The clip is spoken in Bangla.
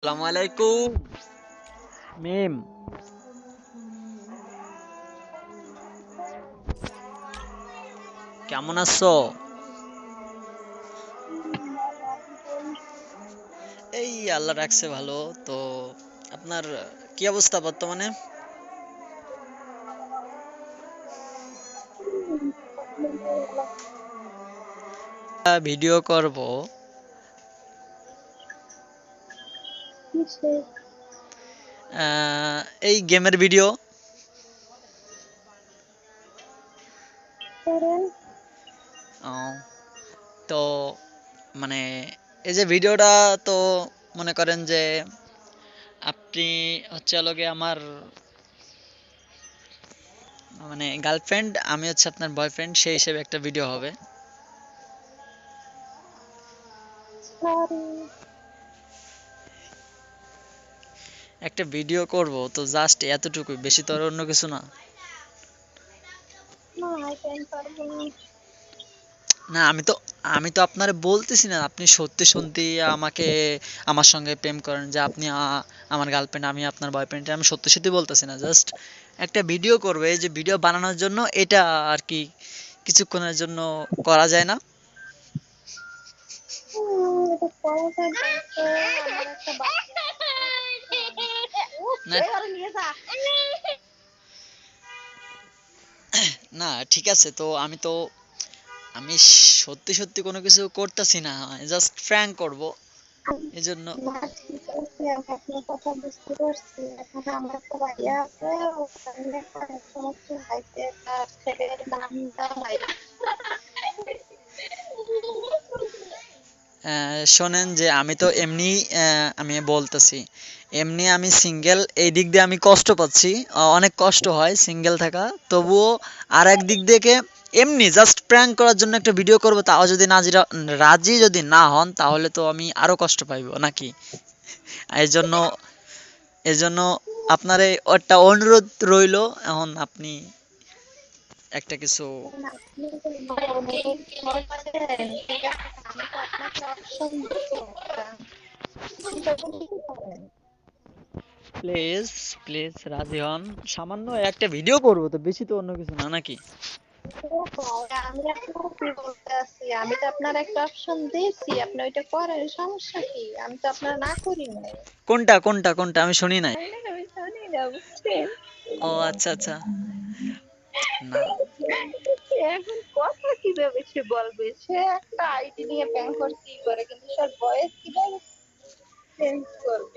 আসসালামু আলাইকুম। মিম। কেমন আছো? ভালো আছি বল। এই আল্লাহ রাখছে ভালো। তো আপনার কি অবস্থা বর্তমানে? আলহামদুলিল্লাহ। ভিডিও করব। কিসের? আহ, এই গেমের ভিডিও। করেন। তো মানে এই যে ভিডিওটা, তো মনে করেন যে আপনি হচ্ছে লগে আমার মানে গার্লফ্রেন্ড, আমি হচ্ছে আপনার বয়ফ্রেন্ড, সেই হিসেবে একটা ভিডিও হবে। সরি। একটা ভিডিও করব, তো জাস্ট এতটুকুই, বেশি তো আর অন্য কিছু না। না, এটা আমি পারবো না। না, আমি তো আপনারে বলতেছি না আপনি সত্যি সত্যি আমাকে আমার সঙ্গে প্রেম করেন, যে আপনি আমার গার্লফ্রেন্ড, আমি আপনার বয়ফ্রেন্ড, আমি সত্যি সত্যি বলতেছি না। জাস্ট একটা ভিডিও করবে, এই যে ভিডিও বানানোর জন্য এটা আর কি, কিছুক্ষণের জন্য করা যায় না? এটা করাটা বলতে আমার একটা বাচ্চা না, নিয়ে যা। না, ঠিক আছে। তো আমি সত্যি সত্যি কোনো কিছু করতেছি না, জাস্ট প্র্যাঙ্ক করব এজন্য। না, ঠিক আছে, আমি আপনার কথা বুঝতে পারছি। এখন আমার একটা ভাইয়া আছে, ওখানে অনেক সমস্যা হয়েছে, তার ছেলের নামটা ভাইয়া। শোনেন, যে আমি তো এমনি আমি বলতেছি, এমনি আমি সিঙ্গেল, এই দিক দিয়ে আমি কষ্ট পাচ্ছি, অনেক কষ্ট হয় সিঙ্গেল থাকা। তবুও আর এক দিক থেকে এমনি জাস্ট প্র্যাঙ্ক করার জন্য একটা ভিডিও করব, তাও যদি রাজি যদি না হন, তাহলে তো আমি আরো কষ্ট পাইব নাকি? এই জন্য এজন্য আপনার একটা অনুরোধ রইল। এখন আপনি একটা কিছু। আপনি তো অনুরোধ করছেন, ঠিক আছে, আমি তো আপনাকে অপশন দিচ্ছি একটা। সেটা আপনি কি করেন? প্লিজ, প্লিজ রাজি হন। সামান্য একটা ভিডিও করব, তো বেশি তো অন্য কিছু না নাকি? দেখো, আমি আপনাকে কি বলতে আছি, আমি তো আপনার একটা অপশন দিয়েছি, আপনি ওইটা করেন, সমস্যা কি? আমি তো আপনার না করি নাই। কোনটা কোনটা কোনটা আমি শুনি নাই। আমি জানি না, বুঝছেন? ও আচ্ছা আচ্ছা। না, এখন কথা কিভাবে সে বলবে? সে একটা আইডি নিয়ে ব্যাংক করতেই পারে, কিন্তু সে ভয়েস কিভাবে চেঞ্জ করবে?